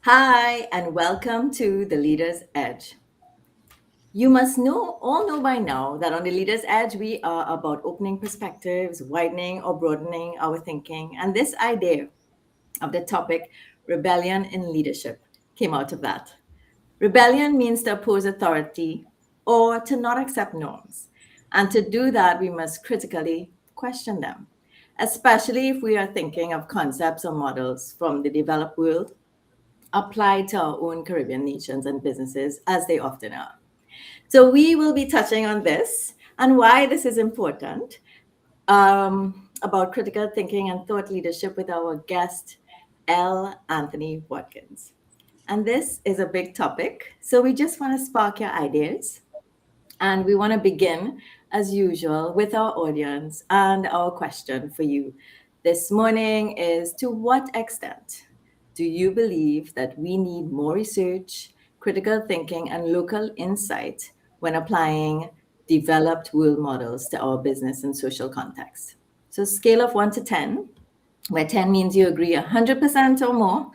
Hi, and welcome to The Leader's Edge. You must all know by now that on The Leader's Edge, we are about opening perspectives, widening or broadening our thinking. And this idea of the topic, rebellion in leadership, came out of that. Rebellion means to oppose authority or to not accept norms. And to do that, we must critically question them, especially if we are thinking of concepts or models from the developed world applied to our own Caribbean nations and businesses, as they often are. So, we will be touching on this and why this is important about critical thinking and thought leadership with our guest, L Anthony Watkins. And this is a big topic. So, we just want to spark your ideas. And we want to begin, as usual, with our audience. And our question for you this morning is: to what extent do you believe that we need more research, critical thinking, and local insight when applying developed world models to our business and social context? So, scale of 1 to 10, where 10 means you agree 100% or more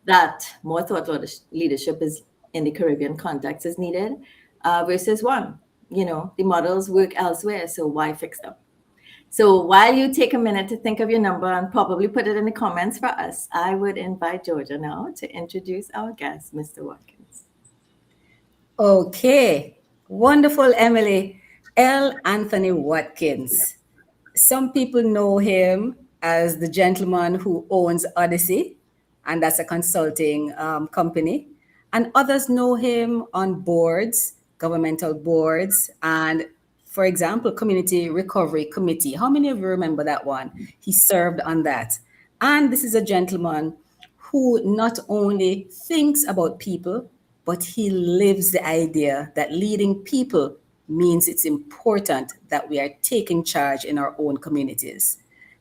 that more thought leadership is in the Caribbean context is needed, versus 1. The models work elsewhere, so why fix them? So while you take a minute to think of your number and probably put it in the comments for us, I would invite Georgia now to introduce our guest, Mr. Watkins. Okay, wonderful, Emily. L Anthony Watkins. Some people know him as the gentleman who owns Odyssey, and that's a consulting company. And others know him on boards, governmental boards, and for example, Community Recovery Committee. How many of you remember that one? He served on that. And this is a gentleman who not only thinks about people, but he lives the idea that leading people means it's important that we are taking charge in our own communities.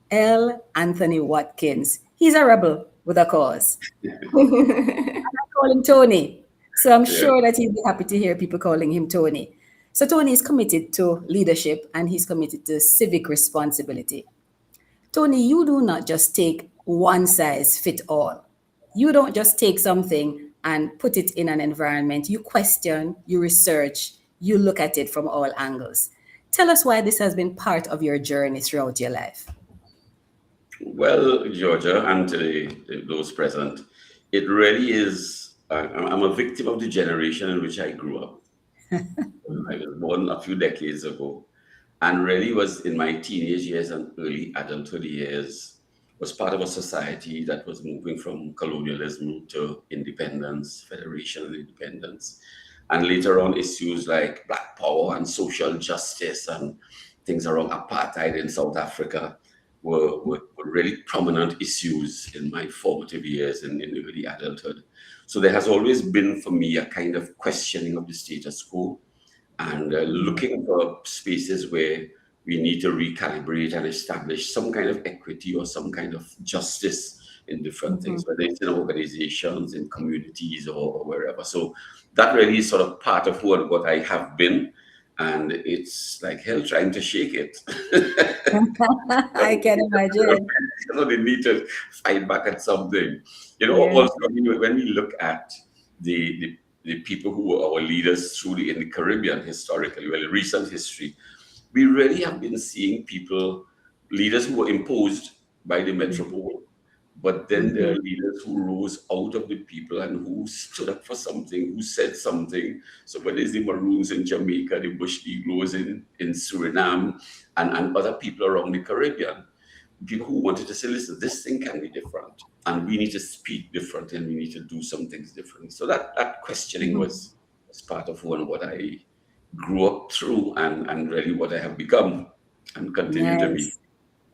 L. Anthony Watkins, he's a rebel with a cause. I call him Tony. So I'm Yeah. sure that he'll be happy to hear people calling him Tony. So Tony is committed to leadership and he's committed to civic responsibility. Tony, you do not just take one size fit all. You don't just take something and put it in an environment. You question, you research, you look at it from all angles. Tell us why this has been part of your journey throughout your life. Well, Georgia, and to those present, it really is. I'm a victim of the generation in which I grew up. I was born a few decades ago, and really was in my teenage years and early adulthood years, was part of a society that was moving from colonialism to independence, federation and independence. And later on, issues like Black Power and social justice and things around apartheid in South Africa were really prominent issues in my formative years in early adulthood. So there has always been for me a kind of questioning of the status quo and looking for spaces where we need to recalibrate and establish some kind of equity or some kind of justice in different things, whether it's in organizations, in communities, or wherever. So that really is sort of part of what I have been. And it's like hell trying to shake it. I can imagine. So they need to fight back at something. Yeah. Also, when we look at the people who were our leaders truly in the Caribbean historically, well, in recent history, we really have been seeing leaders who were imposed by the metropole, but then there are leaders who rose out of the people and who stood up for something, who said something. So whether it's the Maroons in Jamaica, the Bush Negroes in Suriname, and other people around the Caribbean, people who wanted to say, listen, this thing can be different, and we need to speak different, and we need to do some things differently. So that questioning was part of what I grew up through and really what I have become and continue to be.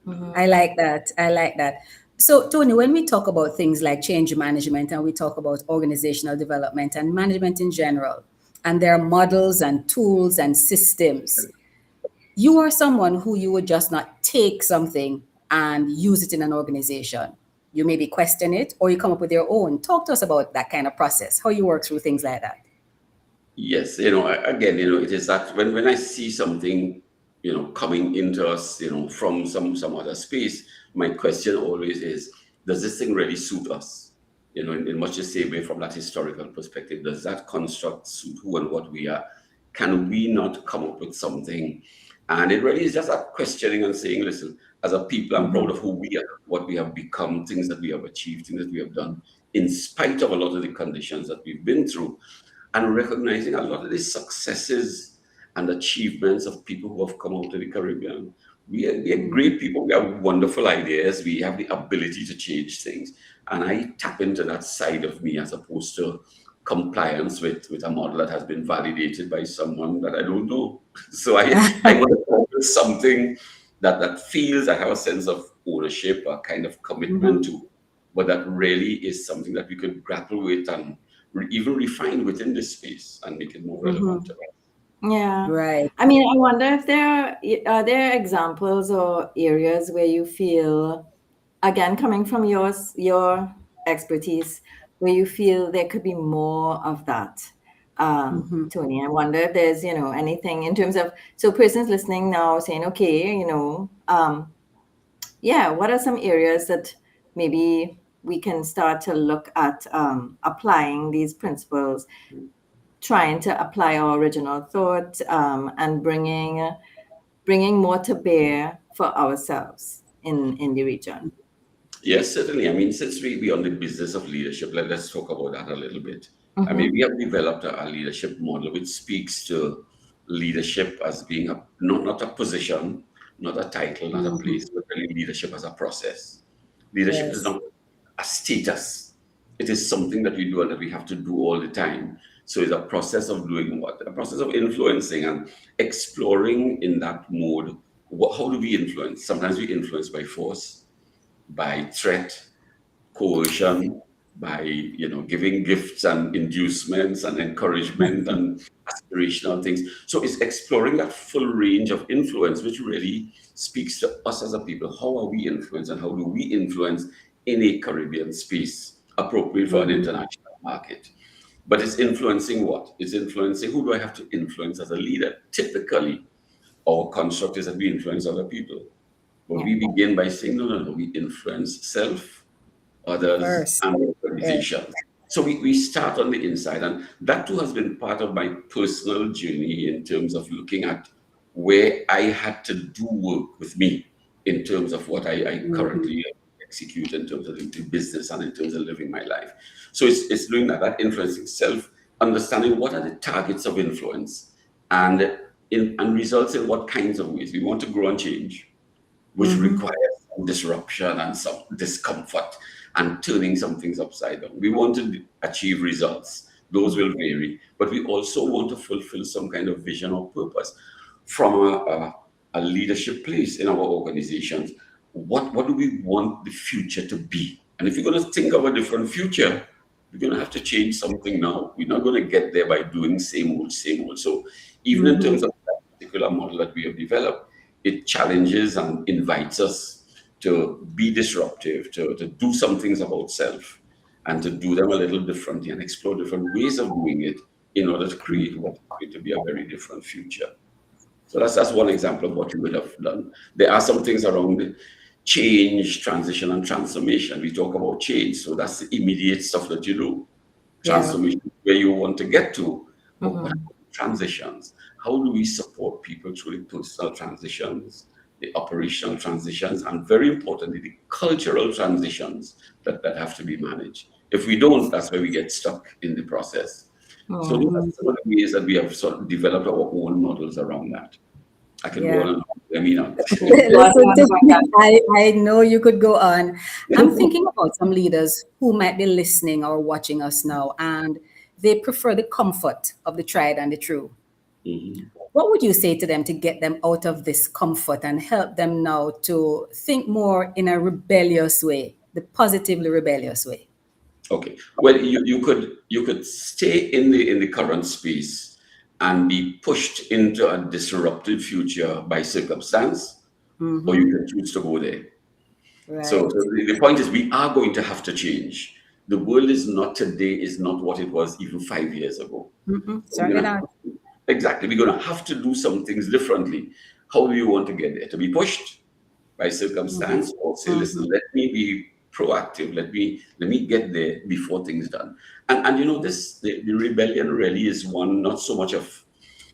Nice. I like that. I like that. So, Tony, when we talk about things like change management and we talk about organizational development and management in general, and there are models and tools and systems, you are someone who you would just not take something and use it in an organization. You maybe question it or you come up with your own. Talk to us about that kind of process, how you work through things like that. Yes, again, it is that when I see something, coming into us, from some other space, my question always is, does this thing really suit us? in much the same way from that historical perspective, does that construct suit who and what we are? Can we not come up with something? And it really is just that questioning and saying, listen, as a people, I'm proud of who we are, what we have become, things that we have achieved, things that we have done, in spite of a lot of the conditions that we've been through, and recognizing a lot of the successes and achievements of people who have come out of the Caribbean. We are great people. We have wonderful ideas. We have the ability to change things. And I tap into that side of me as opposed to compliance with a model that has been validated by someone that I don't know. So I want to come with something that feels I have a sense of ownership, a kind of commitment to, but that really is something that we could grapple with and even refine within this space and make it more relevant to us. Yeah. Right. I mean, I wonder if are there examples or areas where you feel, again, coming from your expertise, where you feel there could be more of that, Tony. I wonder if there's, anything in terms of, so persons listening now saying, okay, what are some areas that maybe we can start to look at applying these principles, trying to apply our original thought, and bringing more to bear for ourselves in the region. Yes, certainly. I mean, since we on the business of leadership, let's talk about that a little bit. I mean, we have developed a leadership model which speaks to leadership as being not a position, not a title, not a place, but really leadership as a process. Leadership is not a status. It is something that we do and that we have to do all the time. So it's a process of doing what? A process of influencing and exploring in that mode. How do we influence? Sometimes we influence by force, by threat, coercion, by giving gifts and inducements and encouragement and aspirational things. So it's exploring that full range of influence, which really speaks to us as a people. How are we influenced and how do we influence in a Caribbean space appropriate for an international market? But it's influencing what? It's influencing who do I have to influence as a leader? Typically, our construct is that we influence other people. But we begin by saying, no, we influence self, others, and organizations. So we start on the inside. And that too has been part of my personal journey in terms of looking at where I had to do work with me in terms of what I currently execute in terms of the business and in terms of living my life. So it's doing that influencing self, understanding what are the targets of influence and results in what kinds of ways we want to grow and change, which requires some disruption and some discomfort and turning some things upside down. We want to achieve results. Those will vary, but we also want to fulfill some kind of vision or purpose from a leadership place in our organizations. What do we want the future to be? And if you're going to think of a different future, we're going to have to change something now. We're not going to get there by doing same old. So even in terms of that particular model that we have developed, it challenges and invites us to be disruptive, to do some things about self, and to do them a little differently and explore different ways of doing it in order to create what is going to be a very different future. So that's one example of what you would have done. There are some things around change, transition, and transformation. We talk about change, so that's the immediate stuff that you do. Transformation, where you want to get to. But what about transitions? How do we support people through the personal transitions, the operational transitions, and very importantly, the cultural transitions that have to be managed? If we don't, that's where we get stuck in the process. So those are some of the ways that we have sort of developed our own models around that. I can go on and on. I know you could go on. I'm thinking about some leaders who might be listening or watching us now, and they prefer the comfort of the tried and the true. What would you say to them to get them out of this comfort and help them now to think more in a rebellious way, the positively rebellious way? Okay. Well, you could stay in the current space and be pushed into a disrupted future by circumstance, or you can choose to go there. Right. So the point is, we are going to have to change. The world is not what it was even 5 years ago. Certainly not. Exactly. We're going to have to do some things differently. How do you want to get there? To be pushed by circumstance, or say, listen, let me be proactive. Let me get there before things done. And you know, the rebellion really is one, not so much of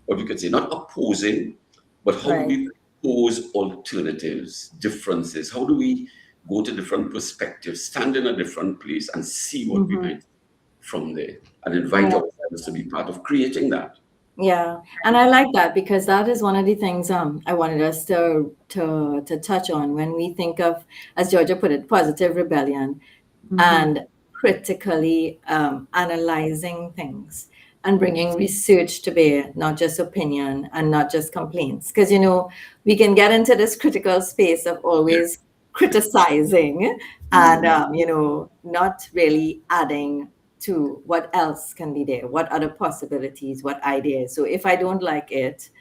what you could say, not opposing, but how do Right. we propose alternatives, differences? How do we go to different perspectives, stand in a different place, and see what we might from there, and invite Yeah. ourselves to be part of creating that. Yeah, and I like that because that is one of the things I wanted us to touch on when we think of, as Georgia put it, positive rebellion, and critically analyzing things and bringing research to bear, not just opinion and not just complaints. Because, you know, we can get into this critical space of always criticizing and, you know, not really adding to what else can be there, what other possibilities, what ideas. So if I don't like it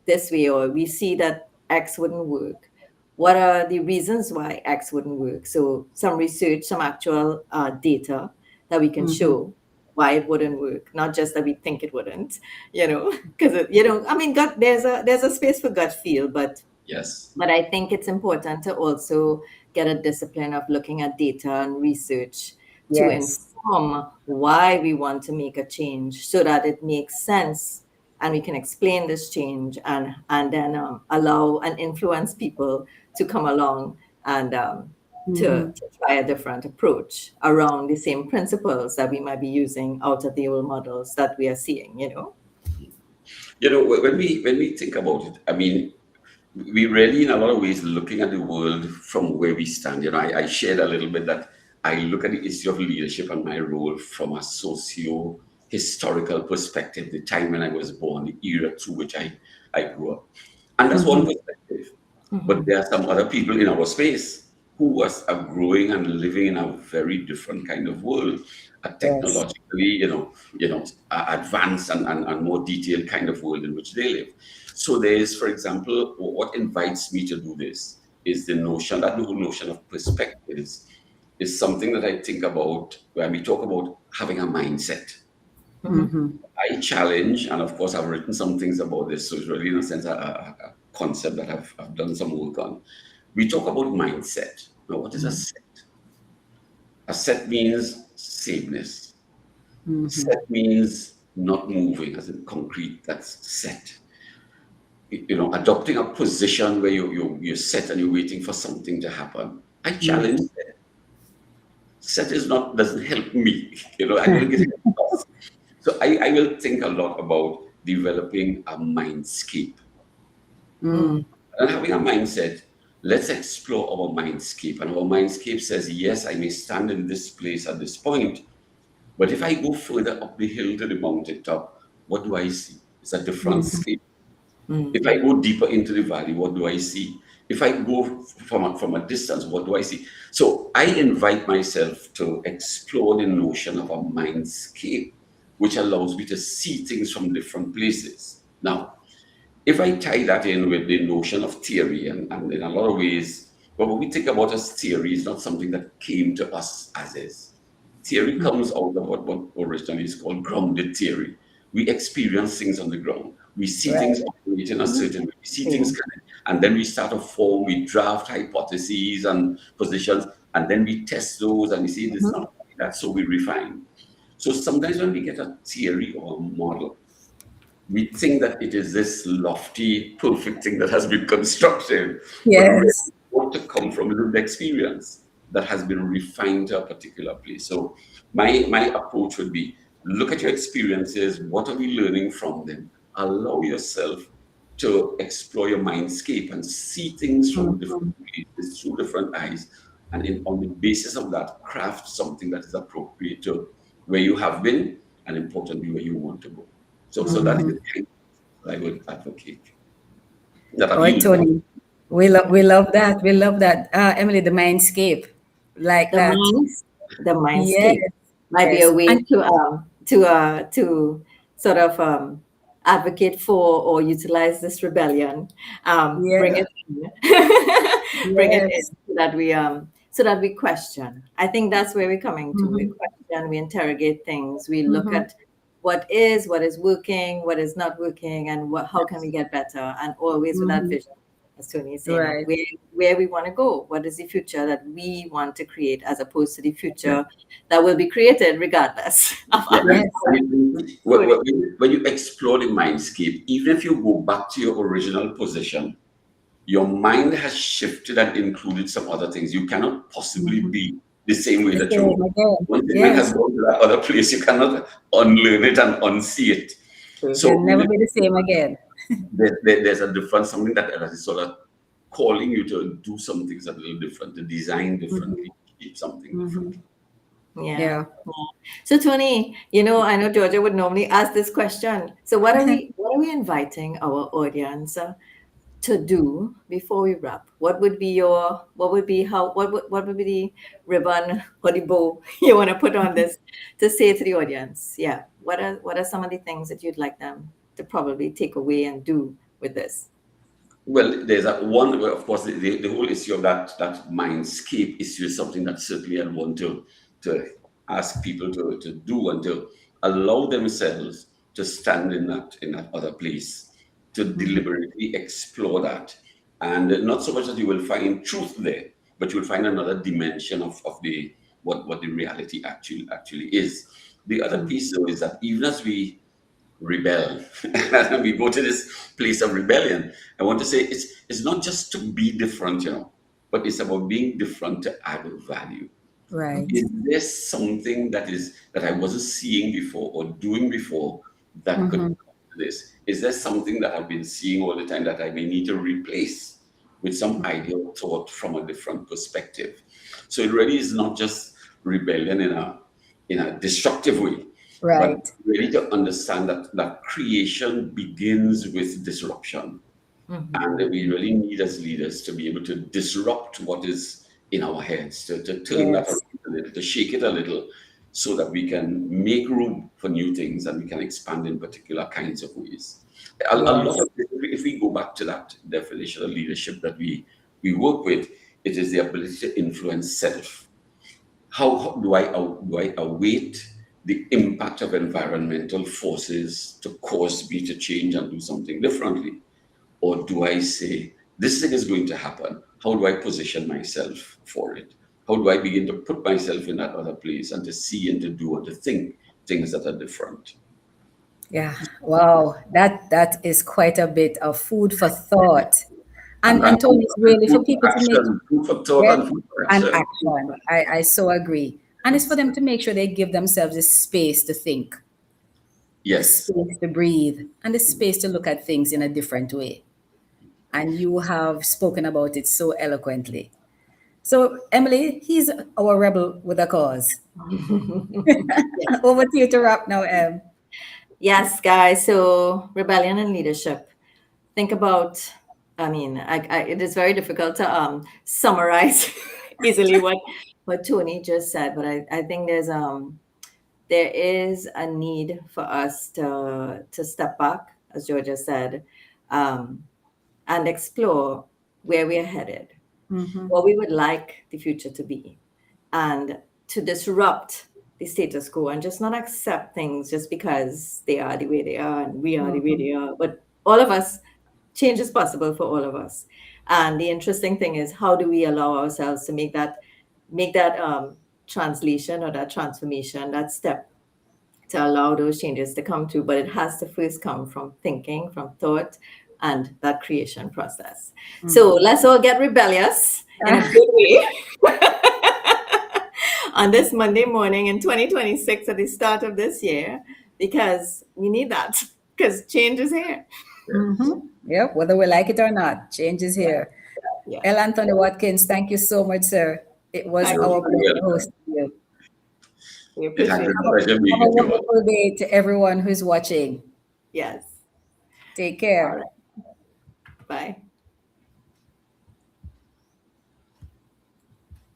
this way, or we see that X wouldn't work, what are the reasons why X wouldn't work? So some research, some actual data that we can show why it wouldn't work, not just that we think it wouldn't, you know, because, you know, I mean, there's a space for gut feel, but Yes. I think it's important to also get a discipline of looking at data and research to Yes. inform why we want to make a change so that it makes sense and we can explain this change and then allow and influence people to come along and to try a different approach around the same principles that we might be using out of the old models that we are seeing, you know? You know, when we think about it, I mean, we really, in a lot of ways, looking at the world from where we stand. You know, I shared a little bit that I look at the issue of leadership and my role from a socio-historical perspective, the time when I was born, the era through which I grew up. And that's one perspective. But there are some other people in our space who are growing and living in a very different kind of world, a Yes. technologically, advanced and more detailed kind of world in which they live. So there is, for example, what invites me to do this is the whole notion of perspectives is something that I think about when we talk about having a mindset. I challenge, and of course, I've written some things about this, so it's really, in a sense, a concept that I've done some work on. We talk about mindset. Now, what is a set? A set means sameness. Set means not moving, as in concrete. That's set. You know, adopting a position where you're set and you're waiting for something to happen. I challenge that. Set is not doesn't help me. You know, I don't get it. So I will think a lot about developing a mindscape. And having a mindset, let's explore our mindscape. And our mindscape says, yes, I may stand in this place at this point, but if I go further up the hill to the mountaintop, what do I see? It's a different scape. If I go deeper into the valley, what do I see? If I go from a distance, what do I see? So I invite myself to explore the notion of a mindscape, which allows me to see things from different places. Now, if I tie that in with the notion of theory, and in a lot of ways, but when we think about as theory, it's not something that came to us as is. Theory comes out of what originally is called grounded theory. We experience things on the ground. We see things operate in a certain way. We see things connect. And then we start to form, we draft hypotheses and positions, and then we test those and we see this is not like that, so we refine. So sometimes when we get a theory or a model, we think that it is this lofty, perfect thing that has been constructed, but really Yes. what to come from lived experience that has been refined to a particular place. So my approach would be look at your experiences, what are we learning from them? Allow yourself to explore your mindscape and see things from different places, through different eyes, and on the basis of that, craft something that is appropriate to where you have been and importantly where you want to go. So that is the thing I would advocate. That Oh, appeals. Tony, we love that. We love that. Emily, the mindscape, like The that. minds, the Yes. mindscape might be a Yes. way And to sort of advocate for or utilize this rebellion. Bring yeah. it in, bring it in Yes. so that we question. I think that's where we're coming to. We question, we interrogate things, we look at what is working, what is not working, and how can we get better, and always with that vision as Tony is saying, Right. where we want to go. What is the future that we want to create, as opposed to the future that will be created regardless of Yeah, others. when you explore the mindscape, even if you go back to your original position, your mind has shifted and included some other things. You cannot possibly be the same way The that you were. same again. Once the mind has Yes. gone to that other place, you cannot unlearn it and unsee it. It So can never be the same again. there's a difference, something that is sort of calling you to do some things a little different, to design differently, keep something differently. Yeah. So Tony, I know Georgia would normally ask this question. So what are we inviting our audience to do before we wrap? What would be the ribbon or the bow you want to put on this to say to the audience? Yeah. What are some of the things that you'd like them to probably take away and do with this? Well, there's one, of course, the whole issue of that mindscape issue is something that certainly I want to ask people to do, and to allow themselves to stand in that other place, to deliberately explore that. And not so much that you will find truth there, but you'll find another dimension of the what the reality actually is. The other piece, though, is that even as we rebel and we go to this place of rebellion, I want to say it's not just to be different, but it's about being different to add value. Right. Is there something that I wasn't seeing before or doing before that could come to this? Is there something that I've been seeing all the time that I may need to replace with some ideal thought from a different perspective? So it really is not just rebellion in a destructive way, Right. but really to understand that creation begins with disruption. And we really need, as leaders, to be able to disrupt what is in our heads, to turn that around a little, to shake it a little, so that we can make room for new things and we can expand in particular kinds of ways. A lot of it, if we go back to that definition of leadership that we work with, it is the ability to influence self. How do I await the impact of environmental forces to cause me to change and do something differently? Or do I say, this thing is going to happen? How do I position myself for it? How do I begin to put myself in that other place and to see and to do and to think things that are different? Yeah. Wow. That is quite a bit of food for thought. And Tony, it's really for people to make food for thought and food for and action. action. I so agree. And it's for them to make sure they give themselves the space to think, the Yes. space to breathe, and the space to look at things in a different way. And you have spoken about it so eloquently. So, Emily, he's our rebel with a cause. Over to you to wrap now, Em. Yes, guys. So rebellion and leadership. Think about. It is very difficult to summarize easily what Tony just said, but I think there is a need for us to step back, as Georgia said, and explore where we are headed, what we would like the future to be, and to disrupt the status quo and just not accept things just because they are the way they are and we are the way they are. But all of us, change is possible for all of us. And the interesting thing is, how do we allow ourselves to make that translation or that transformation, that step, to allow those changes to come to? But it has to first come from thinking, from thought, and that creation process. So let's all get rebellious in a good way on this Monday morning in 2026 at the start of this year, because we need that, because change is here. Yep, whether we like it or not, change is here. Yeah. L Anthony Watkins, thank you so much, sir. It was our pleasure hosting you. We appreciate it. Pleasure Have meeting a you all. wonderful day to everyone who's watching. Yes. Take care. All right. Bye.